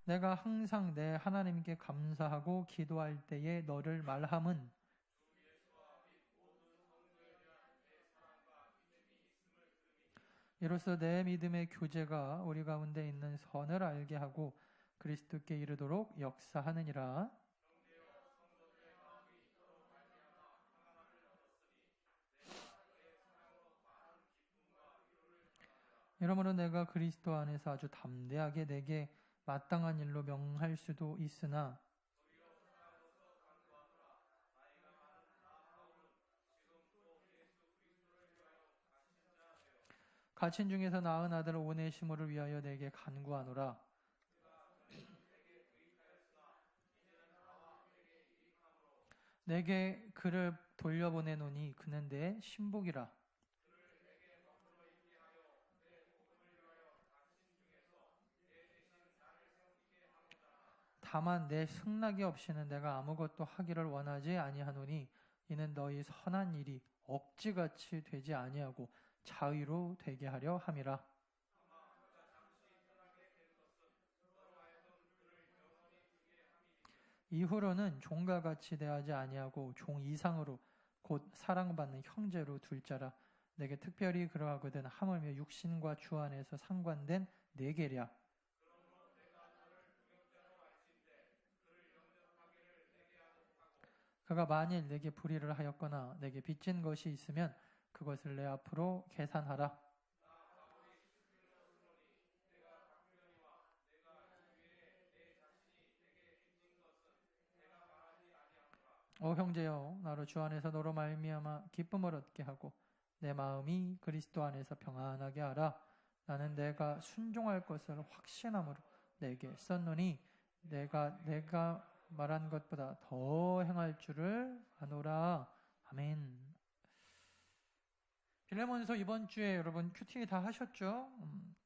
내가 항상 내 하나님께 감사하고 기도할 때에 너를 말함은 이로써 내 믿음의 교제가 우리 가운데 있는 선을 알게 하고 그리스도께 이르도록 역사하느니라. 이러므로 내가 그리스도 안에서 아주 담대하게 내게 마땅한 일로 명할 수도 있으나 갇힌 중에서 낳은 아들 오네시모를 위하여 내게 간구하노라. 내게 그를 돌려보내노니 그는 내 신복이라. 다만 내 승낙이 없이는 내가 아무것도 하기를 원하지 아니하노니 이는 너희 선한 일이 억지같이 되지 아니하고 자의로 되게 하려 함이라. 이후로는 종과 같이 대하지 아니하고 종 이상으로 곧 사랑받는 형제로 둘 자라. 내게 특별히 그러하거든 하물며 육신과 주 안에서 상관된 네 계랴. 그가 만일 내게 불의를 하였거나 내게 빚진 것이 있으면 그것을 내 앞으로 계산하라. 형제여, 나로 주 안에서 너로 말미암아 기쁨을 얻게 하고 내 마음이 그리스도 안에서 평안하게 하라. 나는 내가 순종할 것을 확신함으로 내게 썼노니 내가 말한 것보다 더 행할 줄을 아노라. 아멘. 빌레몬서 이번 주에 여러분 큐티 다 하셨죠?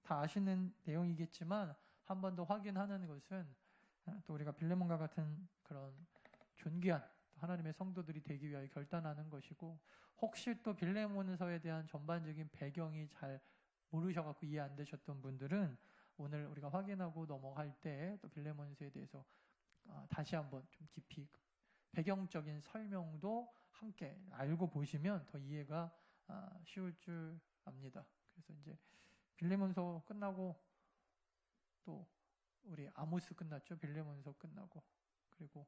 다 아시는 내용이겠지만 한 번 더 확인하는 것은 또 우리가 빌레몬과 같은 그런 존귀한 하나님의 성도들이 되기 위하여 결단하는 것이고, 혹시 또 빌레몬서에 대한 전반적인 배경이 잘 모르셔갖고 이해 안 되셨던 분들은 오늘 우리가 확인하고 넘어갈 때 또 빌레몬서에 대해서 다시 한번 좀 깊이 배경적인 설명도 함께 알고 보시면 더 이해가 쉬울 줄 압니다. 그래서 이제 빌레몬서 끝나고 또 우리 아모스 끝났죠. 빌레몬서 끝나고 그리고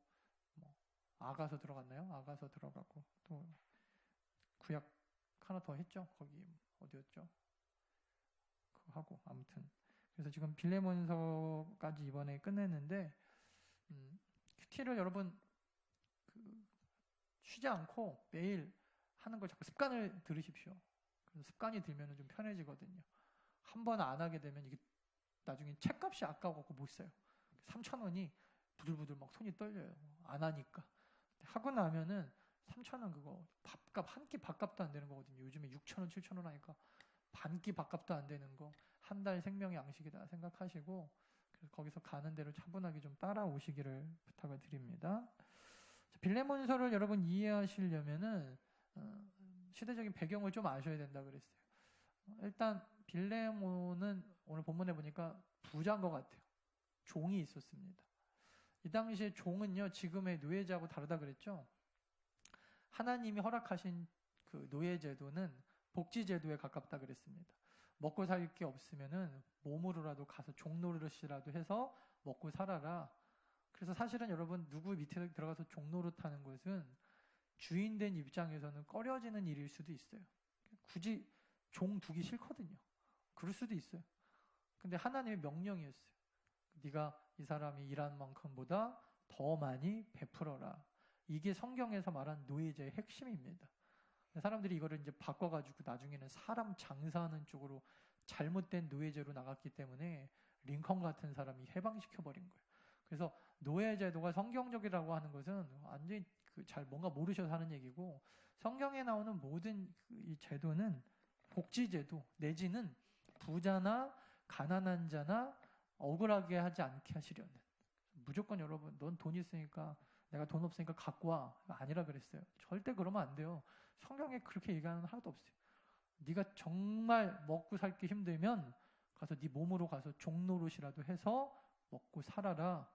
뭐 아가서 들어갔나요? 아가서 들어가고 또 구약 하나 더 했죠. 거기 어디였죠? 그거 하고 아무튼 그래서 지금 빌레몬서까지 이번에 끝냈는데 큐티를 여러분 쉬지 않고 매일 하는 걸 자꾸 습관을 들으십시오. 그래서 습관이 들면 좀 편해지거든요. 한 번 안 하게 되면 이게 나중에 책값이 아까워갖고 못 사요. 3,000원이 부들부들 막 손이 떨려요. 안 하니까. 하고 나면은 3,000원 그거 밥값, 한 끼 밥값도 안 되는 거거든요. 요즘에 6,000원, 7,000원 하니까 반 끼 밥값도 안 되는 거. 한 달 생명의 양식이다 생각하시고 그래서 거기서 가는 대로 차분하게 좀 따라오시기를 부탁을 드립니다. 빌레몬서를 여러분 이해하시려면은 시대적인 배경을 좀 아셔야 된다 그랬어요. 일단 빌레몬은 오늘 본문에 보니까 부자인 것 같아요. 종이 있었습니다. 이 당시에 종은요 지금의 노예제하고 다르다 그랬죠. 하나님이 허락하신 그 노예제도는 복지제도에 가깝다 그랬습니다. 먹고 살 게 없으면은 몸으로라도 가서 종노릇이라도 해서 먹고 살아라. 그래서 사실은 여러분 누구 밑에 들어가서 종노릇 하는 것은 주인된 입장에서는 꺼려지는 일일 수도 있어요. 굳이 종 두기 싫거든요. 그럴 수도 있어요. 근데 하나님의 명령이었어요. 네가 이 사람이 일한 만큼보다 더 많이 베풀어라. 이게 성경에서 말한 노예제의 핵심입니다. 사람들이 이거를 이제 바꿔가지고 나중에는 사람 장사하는 쪽으로 잘못된 노예제로 나갔기 때문에 링컨 같은 사람이 해방시켜버린 거예요. 그래서 노예제도가 성경적이라고 하는 것은 완전히 잘 뭔가 모르셔서 하는 얘기고, 성경에 나오는 모든 이 제도는 복지제도 내지는 부자나 가난한 자나 억울하게 하지 않게 하시려는, 무조건 여러분 넌 돈 있으니까 내가 돈 없으니까 갖고 와 아니라 그랬어요. 절대 그러면 안 돼요. 성경에 그렇게 얘기하는 하나도 없어요. 네가 정말 먹고 살기 힘들면 가서 네 몸으로 가서 종노릇이라도 해서 먹고 살아라.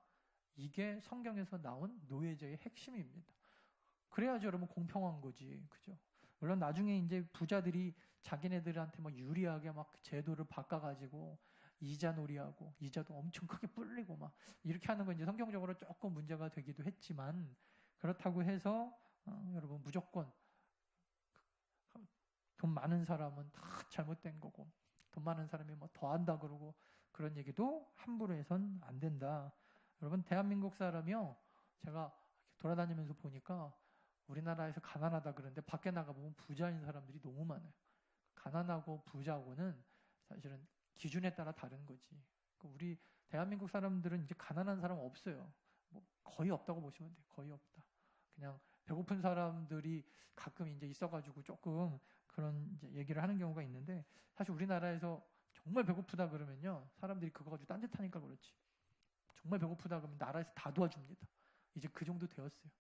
이게 성경에서 나온 노예제의 핵심입니다. 그래야지 여러분 공평한 거지. 그죠? 물론 나중에 이제 부자들이 자기네들한테 막 유리하게 막 제도를 바꿔가지고 이자 놀이하고 이자도 엄청 크게 불리고 막 이렇게 하는 건 이제 성경적으로 조금 문제가 되기도 했지만 그렇다고 해서 여러분 무조건 돈 많은 사람은 다 잘못된 거고 돈 많은 사람이 뭐 더 한다 그러고 그런 얘기도 함부로 해선 안 된다. 여러분 대한민국 사람이요. 제가 돌아다니면서 보니까 우리나라에서 가난하다 그러는데 밖에 나가보면 부자인 사람들이 너무 많아요. 가난하고 부자하고는 사실은 기준에 따라 다른 거지. 우리 대한민국 사람들은 이제 가난한 사람 없어요. 뭐 거의 없다고 보시면 돼요. 거의 없다. 그냥 배고픈 사람들이 가끔 이제 있어가지고 조금 그런 이제 얘기를 하는 경우가 있는데 사실 우리나라에서 정말 배고프다 그러면요. 사람들이 그거 가지고 딴짓하니까 그렇지. 정말 배고프다 그러면 나라에서 다 도와줍니다. 이제 그 정도 되었어요.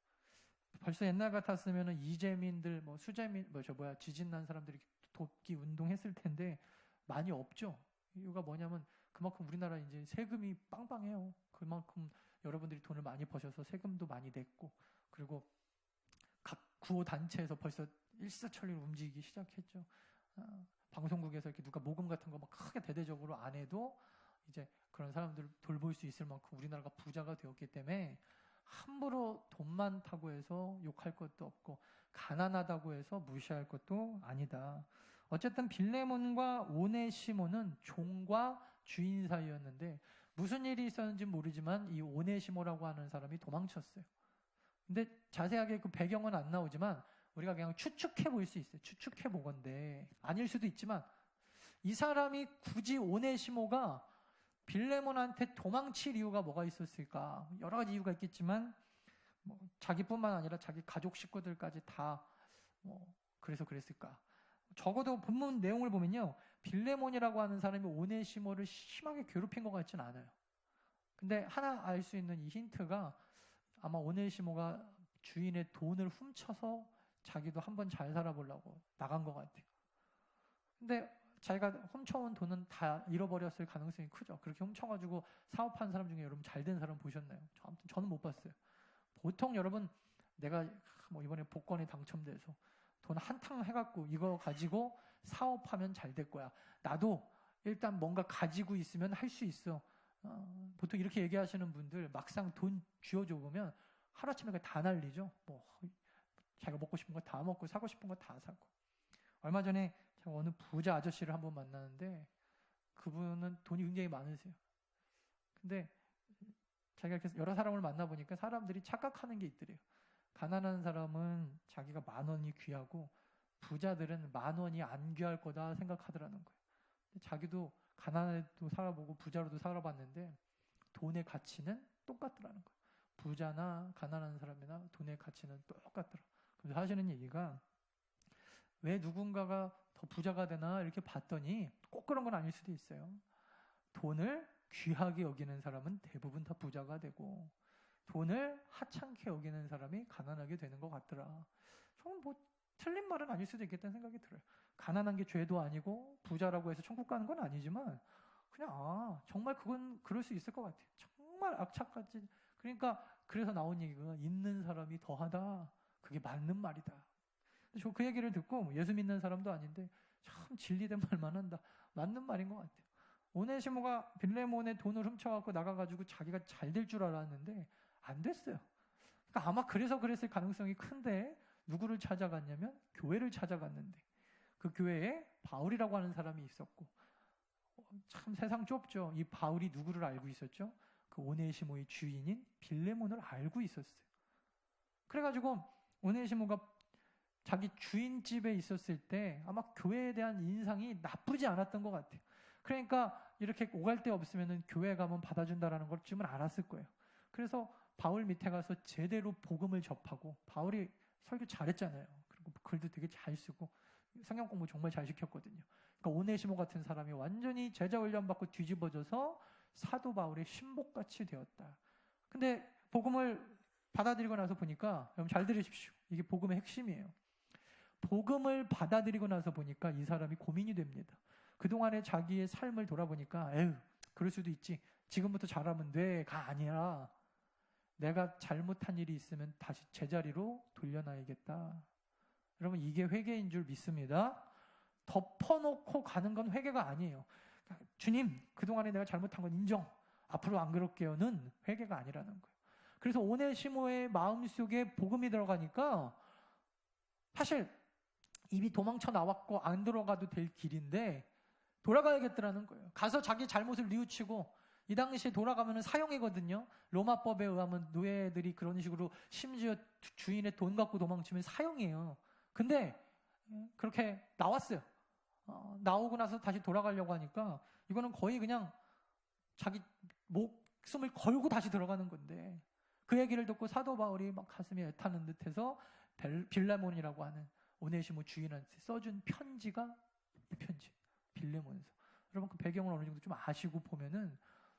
벌써 옛날 같았으면은 이재민들, 뭐 수재민, 지진 난 사람들이 돕기 운동했을 텐데 많이 없죠. 이유가 뭐냐면 그만큼 우리나라 이제 세금이 빵빵해요. 그만큼 여러분들이 돈을 많이 버셔서 세금도 많이 냈고 그리고 각 구호 단체에서 벌써 일사천리로 움직이기 시작했죠. 방송국에서 이렇게 누가 모금 같은 거 막 크게 대대적으로 안 해도 이제 그런 사람들을 돌볼 수 있을 만큼 우리나라가 부자가 되었기 때문에 함부로 돈 많다고 해서 욕할 것도 없고 가난하다고 해서 무시할 것도 아니다. 어쨌든 빌레몬과 오네시모는 종과 주인 사이였는데 무슨 일이 있었는지 모르지만 이 오네시모라고 하는 사람이 도망쳤어요. 근데 자세하게 그 배경은 안 나오지만 우리가 그냥 추측해 볼 수 있어요. 추측해 보건데 아닐 수도 있지만 이 사람이 굳이 오네시모가 빌레몬한테 도망칠 이유가 뭐가 있었을까? 여러 가지 이유가 있겠지만 뭐 자기뿐만 아니라 자기 가족 식구들까지 다 그래서 그랬을까? 적어도 본문 내용을 보면요. 빌레몬이라고 하는 사람이 오네시모를 심하게 괴롭힌 것 같지는 않아요. 근데 하나 알 수 있는 이 힌트가 아마 오네시모가 주인의 돈을 훔쳐서 자기도 한번 잘 살아보려고 나간 것 같아요. 근데 자기가 훔쳐온 돈은 다 잃어버렸을 가능성이 크죠. 그렇게 훔쳐가지고 사업한 사람 중에 여러분 잘된 사람 보셨나요? 아무튼 저는 못 봤어요. 보통 여러분 내가 뭐 이번에 복권에 당첨돼서 돈 한탕 해갖고 이거 가지고 사업하면 잘 될 거야. 나도 일단 뭔가 가지고 있으면 할 수 있어. 보통 이렇게 얘기하시는 분들 막상 돈 쥐어줘 보면 하루아침에 다 날리죠. 뭐 자기가 먹고 싶은 거 다 먹고 사고 싶은 거 다 사고. 얼마 전에 제가 어느 부자 아저씨를 한번 만나는데 그분은 돈이 굉장히 많으세요. 근데 자기가 이렇게 여러 사람을 만나보니까 사람들이 착각하는 게 있더래요. 가난한 사람은 자기가 10,000원이 귀하고 부자들은 10,000원이 안 귀할 거다 생각하더라는 거예요. 자기도 가난해도 살아보고 부자로도 살아봤는데 돈의 가치는 똑같더라는 거예요. 부자나 가난한 사람이나 돈의 가치는 똑같더라. 그래서 하시는 얘기가 왜 누군가가 더 부자가 되나 이렇게 봤더니 꼭 그런 건 아닐 수도 있어요. 돈을 귀하게 여기는 사람은 대부분 다 부자가 되고 돈을 하찮게 여기는 사람이 가난하게 되는 것 같더라. 저는 뭐 틀린 말은 아닐 수도 있겠다는 생각이 들어요. 가난한 게 죄도 아니고 부자라고 해서 천국 가는 건 아니지만 그냥 정말 그건 그럴 수 있을 것 같아요. 정말 악착같이. 그러니까 그래서 나온 얘기가 있는 사람이 더하다. 그게 맞는 말이다. 저 그 얘기를 듣고 예수 믿는 사람도 아닌데 참 진리된 말만 한다. 맞는 말인 것 같아요. 오네시모가 빌레몬의 돈을 훔쳐갖고 나가가지고 자기가 잘 될 줄 알았는데 안 됐어요. 그러니까 아마 그래서 그랬을 가능성이 큰데 누구를 찾아갔냐면 교회를 찾아갔는데 그 교회에 바울이라고 하는 사람이 있었고 참 세상 좁죠. 이 바울이 누구를 알고 있었죠? 그 오네시모의 주인인 빌레몬을 알고 있었어요. 그래가지고 오네시모가 자기 주인 집에 있었을 때 아마 교회에 대한 인상이 나쁘지 않았던 것 같아요. 그러니까 이렇게 오갈 데 없으면 교회 가면 받아준다라는 걸 지금은 알았을 거예요. 그래서 바울 밑에 가서 제대로 복음을 접하고 바울이 설교 잘했잖아요. 그리고 글도 되게 잘 쓰고 성경 공부 정말 잘 시켰거든요. 그러니까 오네시모 같은 사람이 완전히 제자 훈련 받고 뒤집어져서 사도 바울의 신복같이 되었다. 근데 복음을 받아들이고 나서 보니까 여러분 잘 들으십시오. 이게 복음의 핵심이에요. 복음을 받아들이고 나서 보니까 이 사람이 고민이 됩니다. 그동안의 자기의 삶을 돌아보니까 에휴 그럴 수도 있지. 지금부터 잘하면 돼가 아니라 내가 잘못한 일이 있으면 다시 제자리로 돌려놔야겠다. 여러분 이게 회개인 줄 믿습니다. 덮어놓고 가는 건 회개가 아니에요. 주님 그동안에 내가 잘못한 건 인정. 앞으로 안 그럴게요는 회개가 아니라는 거예요. 그래서 오네시모의 마음속에 복음이 들어가니까 사실 입이 도망쳐 나왔고 안 들어가도 될 길인데 돌아가야겠더라는 거예요. 가서 자기 잘못을 뉘우치고 이 당시에 돌아가면 사형이거든요. 로마법에 의하면 노예들이 그런 식으로 심지어 주인의 돈 갖고 도망치면 사형이에요. 근데 그렇게 나왔어요. 나오고 나서 다시 돌아가려고 하니까 이거는 거의 그냥 자기 목숨을 걸고 다시 들어가는 건데 그 얘기를 듣고 사도 바울이 막 가슴이 애타는 듯해서 빌레몬이라고 하는 오네시모 주인한테 써준 편지가 이 편지, 빌레몬서. 여러분 그 배경을 어느 정도 좀 아시고 보면은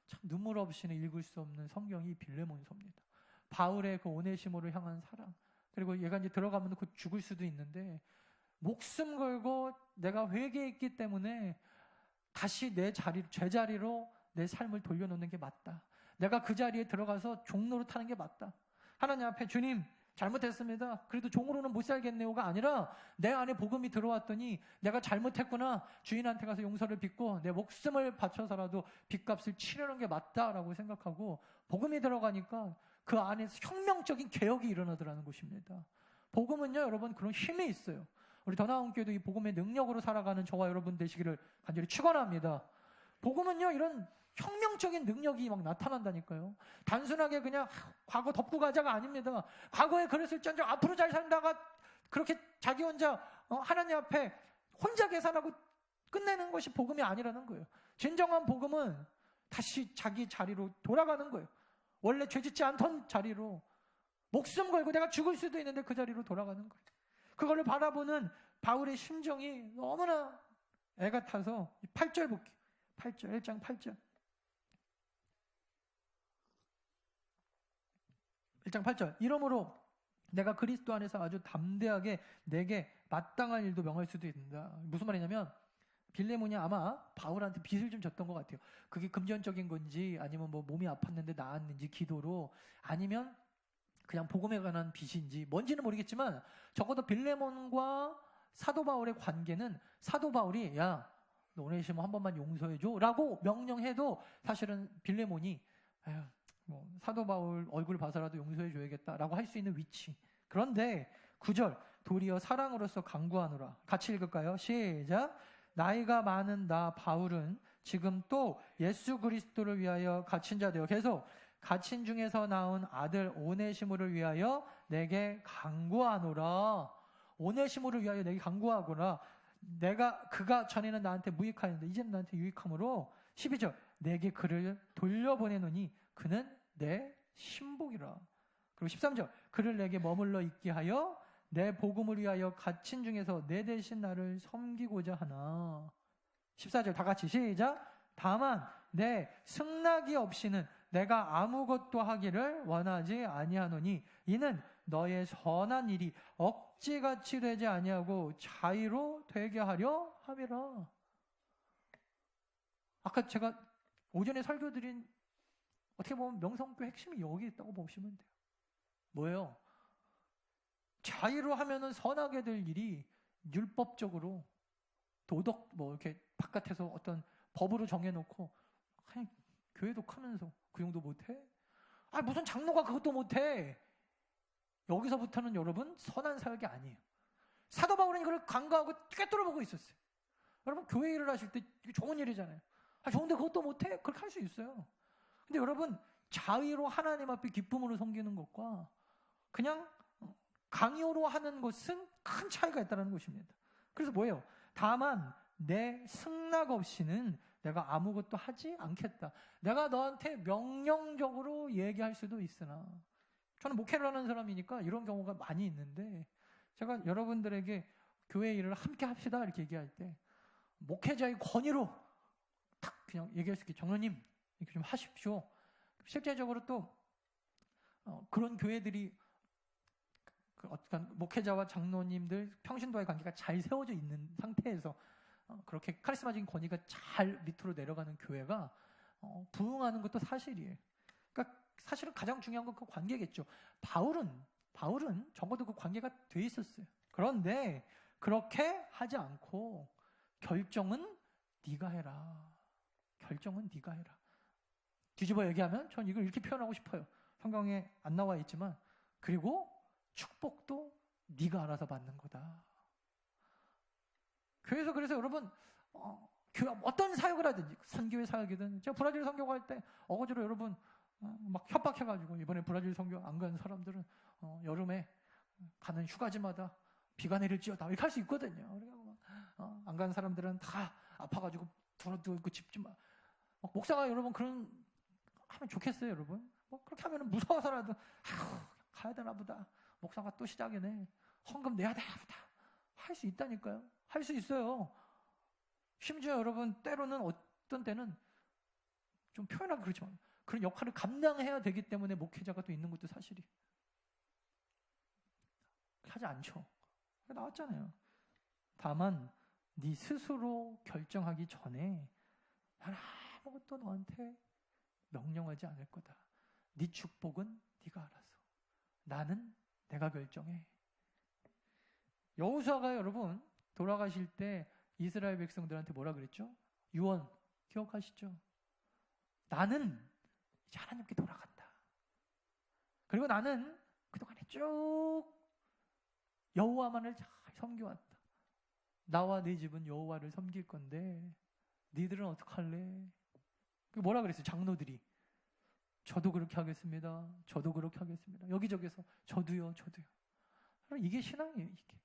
참 눈물 없이는 읽을 수 없는 성경이 빌레몬서입니다. 바울의 그 오네시모를 향한 사랑. 그리고 얘가 이제 들어가면 곧 죽을 수도 있는데 목숨 걸고 내가 회개했기 때문에 다시 내 제자리로 내 삶을 돌려놓는 게 맞다. 내가 그 자리에 들어가서 종로로 타는 게 맞다. 하나님 앞에 주님 잘못했습니다. 그래도 종으로는 못 살겠네요가 아니라 내 안에 복음이 들어왔더니 내가 잘못했구나. 주인한테 가서 용서를 빚고 내 목숨을 바쳐서라도 빚값을 치르는 게 맞다라고 생각하고 복음이 들어가니까 그 안에서 혁명적인 개혁이 일어나더라는 것입니다. 복음은요 여러분 그런 힘이 있어요. 우리 더 나은 교회도 이 복음의 능력으로 살아가는 저와 여러분 되시기를 간절히 축원합니다. 복음은요 이런 혁명적인 능력이 막 나타난다니까요. 단순하게 그냥 과거 덮고 가자가 아닙니다. 과거에 그랬을지언정 앞으로 잘 산다가 그렇게 자기 혼자 하나님 앞에 혼자 계산하고 끝내는 것이 복음이 아니라는 거예요. 진정한 복음은 다시 자기 자리로 돌아가는 거예요. 원래 죄짓지 않던 자리로 목숨 걸고 내가 죽을 수도 있는데 그 자리로 돌아가는 거예요. 그걸 바라보는 바울의 심정이 너무나 애가 타서 8절 볼게요. 8절, 1장 8절. 1장 8절. 이러므로 내가 그리스도 안에서 아주 담대하게 내게 마땅한 일도 명할 수도 있다. 무슨 말이냐면 빌레몬이 아마 바울한테 빚을 좀 졌던 것 같아요. 그게 금전적인 건지 아니면 뭐 몸이 아팠는데 나았는지 기도로 아니면 그냥 복음에 관한 빚인지 뭔지는 모르겠지만 적어도 빌레몬과 사도 바울의 관계는 사도 바울이 야 너 오네시모 한 번만 용서해줘 라고 명령해도 사실은 빌레몬이 뭐 사도 바울 얼굴 봐서라도 용서해줘야겠다라고 할 수 있는 위치. 그런데 9절 도리어 사랑으로서 강구하노라. 같이 읽을까요? 시작. 나이가 많은 나 바울은 지금 또 예수 그리스도를 위하여 갇힌 자 되어 계속 갇힌 중에서 나온 아들 오네시모를 위하여 내게 강구하노라. 오네시모를 위하여 내게 강구하거라. 그가 전에는 나한테 무익하였는데 이제는 나한테 유익함으로 12절 내게 그를 돌려보내노니 그는 내 신복이라. 그리고 13절 그를 내게 머물러 있게 하여 내 복음을 위하여 갇힌 중에서 내 대신 나를 섬기고자 하나. 14절 다 같이 시작. 다만 내 승낙이 없이는 내가 아무것도 하기를 원하지 아니하노니 이는 너의 선한 일이 억지같이 되지 아니하고 자유로 되게 하려 함이라. 아까 제가 오전에 설교드린 어떻게 보면 명성교 핵심이 여기 있다고 보시면 돼요. 뭐예요? 자유로 하면은 선하게 될 일이 율법적으로 도덕 뭐 이렇게 바깥에서 어떤 법으로 정해놓고 그냥 교회도 크면서 그 정도 못해? 아 무슨 장로가 그것도 못해? 여기서부터는 여러분 선한 사역이 아니에요. 사도 바울은 이걸 간과하고 꿰뚫어 보고 있었어요. 여러분 교회 일을 하실 때 이게 좋은 일이잖아요. 아 좋은데 그것도 못해? 그렇게 할 수 있어요. 근데 여러분 자의로 하나님 앞에 기쁨으로 섬기는 것과 그냥 강요로 하는 것은 큰 차이가 있다는 것입니다. 그래서 뭐예요? 다만 내 승낙 없이는 내가 아무것도 하지 않겠다. 내가 너한테 명령적으로 얘기할 수도 있으나 저는 목회를 하는 사람이니까 이런 경우가 많이 있는데 제가 여러분들에게 교회 일을 함께 합시다 이렇게 얘기할 때 목회자의 권위로 딱 그냥 얘기할 수 있게 장로님 이렇게 좀 하십시오. 실제적으로 또 그런 교회들이 그 어떤 목회자와 장로님들 평신도와의 관계가 잘 세워져 있는 상태에서 그렇게 카리스마적인 권위가 잘 밑으로 내려가는 교회가 부응하는 것도 사실이에요. 그러니까 사실은 가장 중요한 건 그 관계겠죠. 바울은 적어도 그 관계가 돼 있었어요. 그런데 그렇게 하지 않고 결정은 네가 해라. 결정은 네가 해라. 뒤집어 얘기하면 전 이걸 이렇게 표현하고 싶어요. 성경에 안 나와 있지만 그리고 축복도 네가 알아서 받는 거다. 그래서 여러분 어떤 사역을 하든지 선교의 사역이든 제가 브라질 선교 갈 때 어거지로 여러분 막 협박해가지고 이번에 브라질 선교 안 간 사람들은 여름에 가는 휴가지마다 비가 내릴지어다 이렇게 할 수 있거든요. 안 간 사람들은 다 아파가지고 두고 집좀 목사가 여러분 그런 하면 좋겠어요, 여러분. 뭐 그렇게 하면 무서워서라도 가야 되나 보다. 목사가 또 시작이네. 헌금 내야 되나 보다. 할 수 있다니까요. 할 수 있어요. 심지어 여러분 때로는 어떤 때는 좀 표현하기 그렇지만 그런 역할을 감당해야 되기 때문에 목회자가 또 있는 것도 사실이에요. 하지 않죠. 나왔잖아요. 다만 네 스스로 결정하기 전에 난 아무것도 너한테 명령하지 않을 거다. 네 축복은 네가 알아서. 나는 내가 결정해. 여호수아가 여러분 돌아가실 때 이스라엘 백성들한테 뭐라 그랬죠? 유언 기억하시죠? 나는 이제 하나님께 돌아간다. 그리고 나는 그동안에 쭉 여호와만을 잘 섬겨왔다. 나와 내 집은 여호와를 섬길 건데 니들은 어떡할래? 뭐라 그랬어요? 장로들이 저도 그렇게 하겠습니다. 저도 그렇게 하겠습니다. 여기저기서 저도요. 이게 신앙이에요. 이게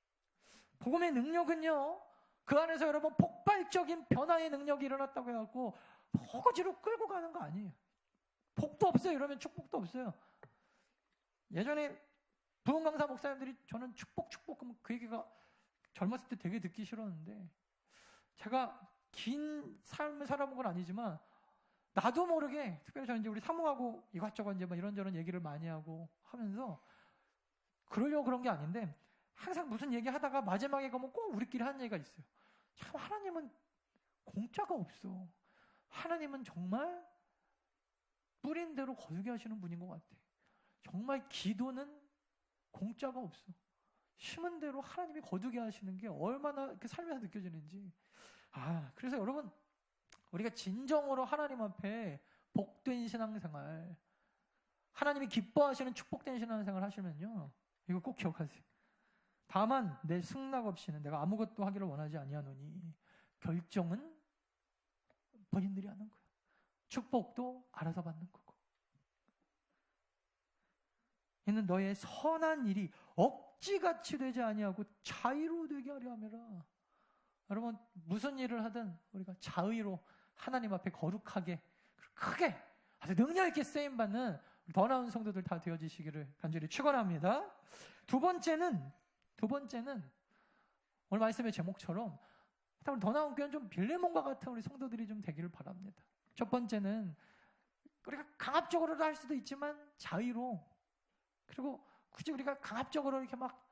복음의 능력은요. 그 안에서 여러분 폭발적인 변화의 능력이 일어났다고 해갖고 허거지로 끌고 가는 거 아니에요. 복도 없어요. 이러면 축복도 없어요. 예전에 부흥 강사 목사님들이 저는 축복 그러면 그 얘기가 젊었을 때 되게 듣기 싫었는데 제가 긴 삶을 살아본 건 아니지만 나도 모르게 특별히 저는 이제 우리 사모하고 이것저것 이제 막 이런저런 얘기를 많이 하고 하면서 그러려고 그런 게 아닌데 항상 무슨 얘기 하다가 마지막에 가면 꼭 우리끼리 하는 얘기가 있어요. 참 하나님은 공짜가 없어. 하나님은 정말 뿌린 대로 거두게 하시는 분인 것 같아. 정말 기도는 공짜가 없어. 심은 대로 하나님이 거두게 하시는 게 얼마나 이렇게 살면서 느껴지는지. 그래서 여러분 우리가 진정으로 하나님 앞에 복된 신앙생활, 하나님이 기뻐하시는 축복된 신앙생활 하시면요. 이거 꼭 기억하세요. 다만 내 승낙 없이는 내가 아무것도 하기를 원하지 아니하노니 결정은 본인들이 하는 거예요. 축복도 알아서 받는 거고. 이는 너의 선한 일이 억지같이 되지 아니하고 자의로 되게 하려 함이라. 여러분 무슨 일을 하든 우리가 자의로 하나님 앞에 거룩하게 크게 아주 능력 있게 쓰임 받는 더 나은 성도들 다 되어지시기를 간절히 축원합니다. 두 번째는 오늘 말씀의 제목처럼 더 나은 교회는 좀 빌레몬과 같은 우리 성도들이 좀 되기를 바랍니다. 첫 번째는 우리가 강압적으로도 할 수도 있지만 자의로, 그리고 굳이 우리가 강압적으로 이렇게 막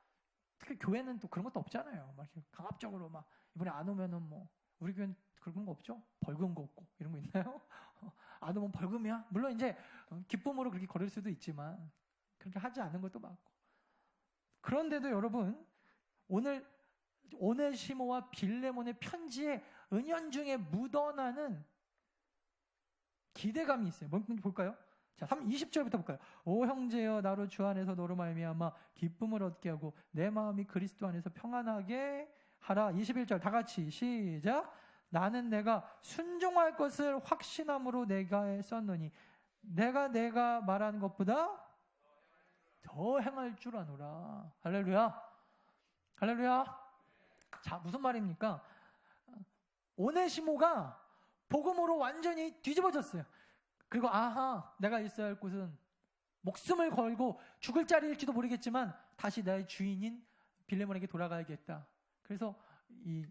특히 교회는 또 그런 것도 없잖아요. 막 이렇게 강압적으로 막 이번에 안 오면은 뭐 우리 교회는 그런 거 없죠? 벌금 거 없고 이런 거 있나요? 안 오면 벌금이야? 물론 이제 기쁨으로 그렇게 걸을 수도 있지만 그렇게 하지 않는 것도 많고. 그런데도 여러분 오늘 오네시모와 빌레몬의 편지에 은연중에 묻어나는 기대감이 있어요. 뭔지 볼까요? 자, 20절부터 볼까요? 오 형제여 나로 주 안에서 너로 말미암아 기쁨을 얻게 하고 내 마음이 그리스도 안에서 평안하게 하라. 21절 다 같이 시작. 나는 내가 순종할 것을 확신함으로 내가 썼노니 내가 말하는 것보다 더 행할 줄 아노라. 할렐루야. 자, 무슨 말입니까? 오네시모가 복음으로 완전히 뒤집어졌어요. 그리고 내가 있어야 할 곳은 목숨을 걸고 죽을 자리일지도 모르겠지만 다시 나의 주인인 빌레몬에게 돌아가야겠다. 그래서 이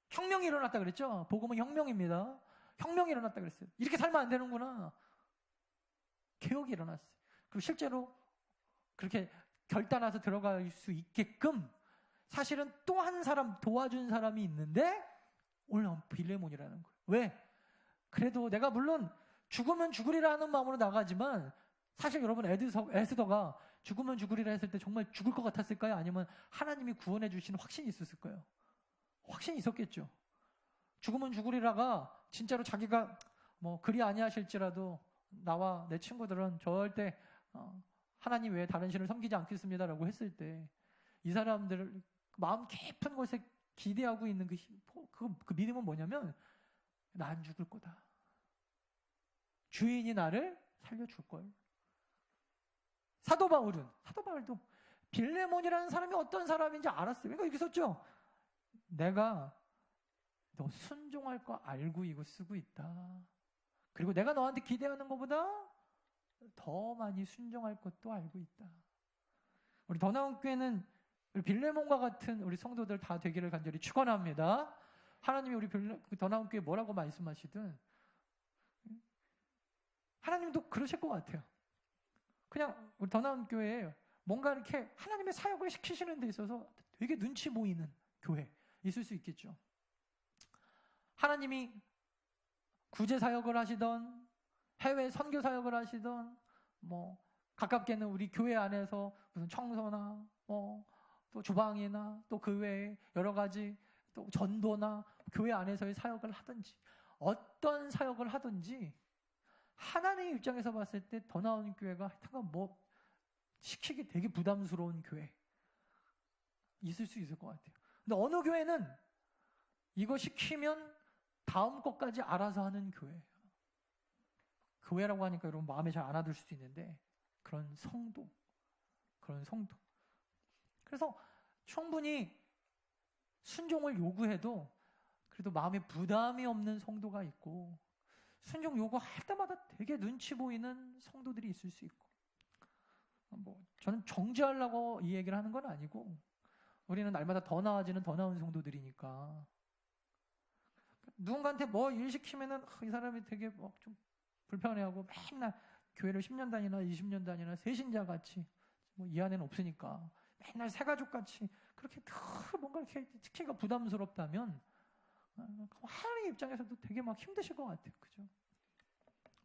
혁명이 일어났다 그랬죠? 복음은 혁명입니다. 혁명이 일어났다 그랬어요. 이렇게 살면 안 되는구나. 개혁이 일어났어요. 그리고 실제로 그렇게 결단해서 들어갈 수 있게끔 사실은 또 한 사람 도와준 사람이 있는데 오늘 나온 빌레몬이라는 거예요. 왜? 그래도 내가 물론 죽으면 죽으리라는 마음으로 나가지만 사실 여러분 에스더가 죽으면 죽으리라 했을 때 정말 죽을 것 같았을까요? 아니면 하나님이 구원해 주시는 확신이 있었을까요? 확신이 있었겠죠. 죽으면 죽으리라가 진짜로 자기가 뭐 그리 아니하실지라도 나와 내 친구들은 절대 하나님 외에 다른 신을 섬기지 않겠습니다라고 했을 때 이 사람들 마음 깊은 곳에 기대하고 있는 그 믿음은 뭐냐면 나 안 죽을 거다. 주인이 나를 살려줄 걸. 사도 바울도 빌레몬이라는 사람이 어떤 사람인지 알았어요. 그러니까 여기 썼죠. 내가 너 순종할 거 알고 이거 쓰고 있다. 그리고 내가 너한테 기대하는 것보다 더 많이 순종할 것도 알고 있다. 우리 더 나은 교회는 우리 빌레몬과 같은 우리 성도들 다 되기를 간절히 축원합니다. 하나님이 우리 더 나은 교회 뭐라고 말씀하시든 하나님도 그러실 것 같아요. 그냥 우리 더 나은 교회에 뭔가 이렇게 하나님의 사역을 시키시는 데 있어서 되게 눈치 보이는 교회 있을 수 있겠죠. 하나님이 구제 사역을 하시던 해외 선교 사역을 하시던 뭐 가깝게는 우리 교회 안에서 무슨 청소나 또 주방이나 또 그 외에 여러 가지 또 전도나 교회 안에서의 사역을 하든지 어떤 사역을 하든지 하나님의 입장에서 봤을 때 더 나은 교회가 하여튼 뭐 시키기 되게 부담스러운 교회 있을 수 있을 것 같아요. 근데 어느 교회는 이거 시키면 다음 것까지 알아서 하는 교회예요. 교회라고 하니까 여러분 마음에 잘 안 와들 수도 있는데 그런 성도. 그래서 충분히 순종을 요구해도 그래도 마음에 부담이 없는 성도가 있고 순종 요구할 때마다 되게 눈치 보이는 성도들이 있을 수 있고 저는 정죄하려고 이 얘기를 하는 건 아니고 우리는 날마다 더 나아지는 더 나은 성도들이니까 누군가한테 뭐 일 시키면은 이 사람이 되게 좀 불편해하고 맨날 교회를 10년 다니나 20년 다니나 새신자같이 뭐 이 안에는 없으니까 맨날 새가족같이 그렇게 뭔가 이렇게 시키기가 부담스럽다면 하나님 입장에서도 되게 막 힘드실 것 같아요. 그죠?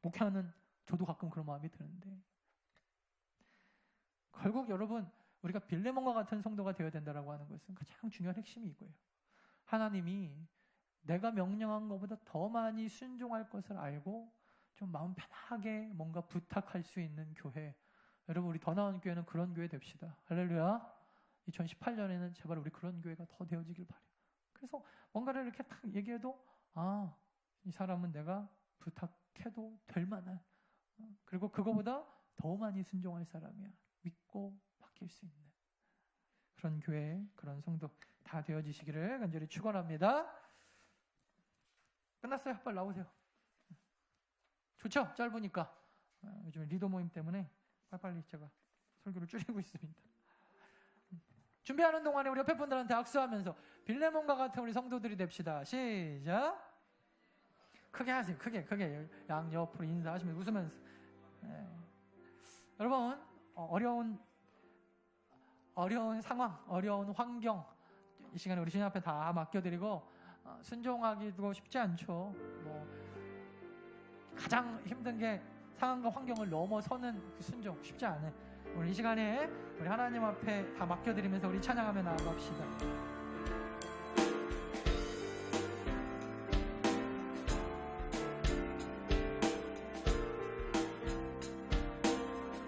목회하는 저도 가끔 그런 마음이 드는데 결국 여러분 우리가 빌레몬과 같은 성도가 되어야 된다라고 하는 것은 가장 중요한 핵심이 이거예요. 하나님이 내가 명령한 것보다 더 많이 순종할 것을 알고 좀 마음 편하게 뭔가 부탁할 수 있는 교회. 여러분 우리 더 나은 교회는 그런 교회 됩시다. 할렐루야. 2018년에는 제발 우리 그런 교회가 더 되어지길 바래요. 그래서 뭔가를 이렇게 딱 얘기해도 이 사람은 내가 부탁해도 될 만한 그리고 그거보다 더 많이 순종할 사람이야. 믿고 맡길 수 있는 그런 교회, 그런 성도 다 되어지시기를 간절히 축원합니다. 끝났어요. 빨리 나오세요. 좋죠? 짧으니까. 요즘 리더 모임 때문에 빨리 제가 설교를 줄이고 있습니다. 준비하는 동안에 우리 옆에 분들한테 악수하면서 빌레몬과 같은 우리 성도들이 됩시다. 시작. 크게 하세요. 크게 양옆으로 인사하시면서 웃으면서. 여러분 어려운 상황, 어려운 환경 이 시간에 우리 주님 앞에 다 맡겨드리고 순종하기도 쉽지 않죠. 뭐 가장 힘든 게 상황과 환경을 넘어서는 그 순종 쉽지 않은 오늘 이 시간에 우리 하나님 앞에 다 맡겨드리면서 우리 찬양하며 나아갑시다.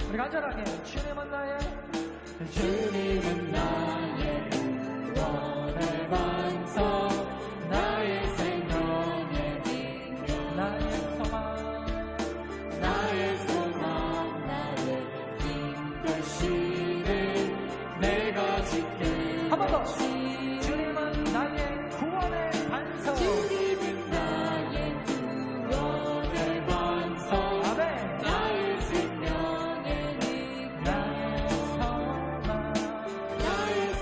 우리 간절하게 주님은 나의 구원의 반석 나의 생명의 빛 나의 소망 나를 힘드시는 내가 지킬 한 번 더 주님은 나의 구원의 반석 주님은 나의 구원의 반석 아멘 나의 생명의 빛 나의 소망 나의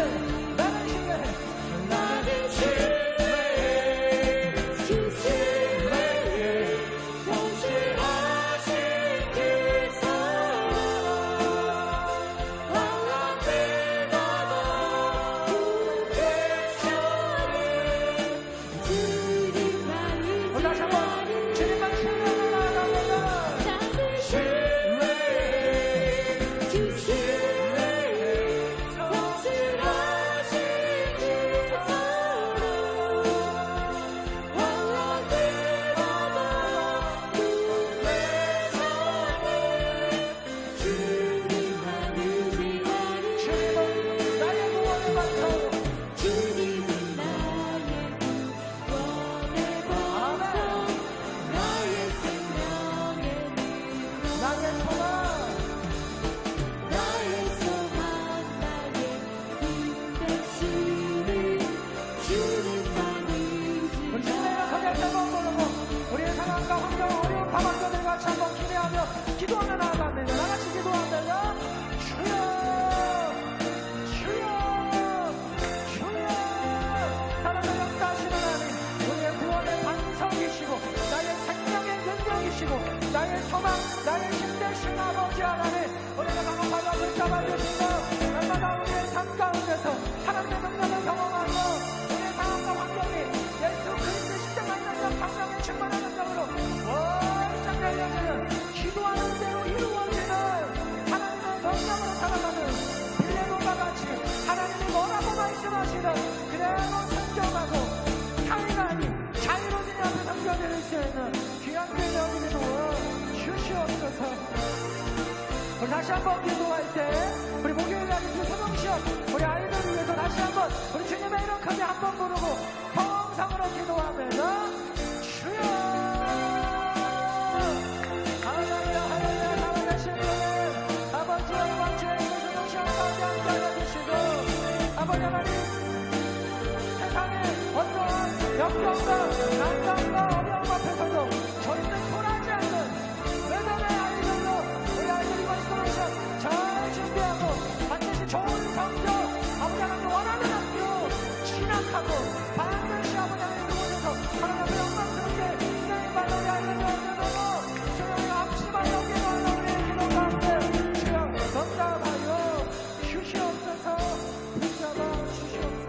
나는 신뢰해. 나는 기도하며 나아갑니다. 나같이 기도합니다. 주여 주여 주여. 사랑을 역사하시는 하나님, 우리의 구원의 반석이시고 나의 생명의 능력이시고 나의 소망 나의 힘되신 아버지 하나님, 우리가 강함하여 붙잡아 주시고 날마다 우리의 삶 가운데서 하나님의 능력을 경험하고 우리의 상황과 환경이 예수 그리스도의 십자가 능력 성령의 충만한 능력으로 월장 열려지는 기도하는 대로 이루어지는 하나님의 명령으로 살아가는 빌레몬과 같이 하나님이 뭐라고 말씀하시든 그대로 순종하고 사위가 아닌 자유로운 앞에 섬겨드릴 수 있는 귀한 능력이 도와 주시옵소서. 우리 다시 한번 기도할 때 우리 목요일 날 있을 소명시험 우리 아이들을 위해서 다시 한번 우리 주님의 이름 크게 한번 부르고 성상으로 기도하면서 주여 아버지 하나님, 세상의 어떠한 역경과 난관과 어려움 앞에서도 저희는 돌아지 않는 외면의 아이들로 우리 아이들이 말씀하신 잘 준비하고 반드시 좋은 성적 아버지 하나님 원하는 학교 진학하고 반드시 아버지 하나님 그곳에서 하나님의 영광스럽게 인생의 발로 우리 아이들이 얻어내고 주님의 앞치마로 기도하는 우리의 기도 가운데 주여 응답하여 주시옵소서. 붙잡아 주시옵소서.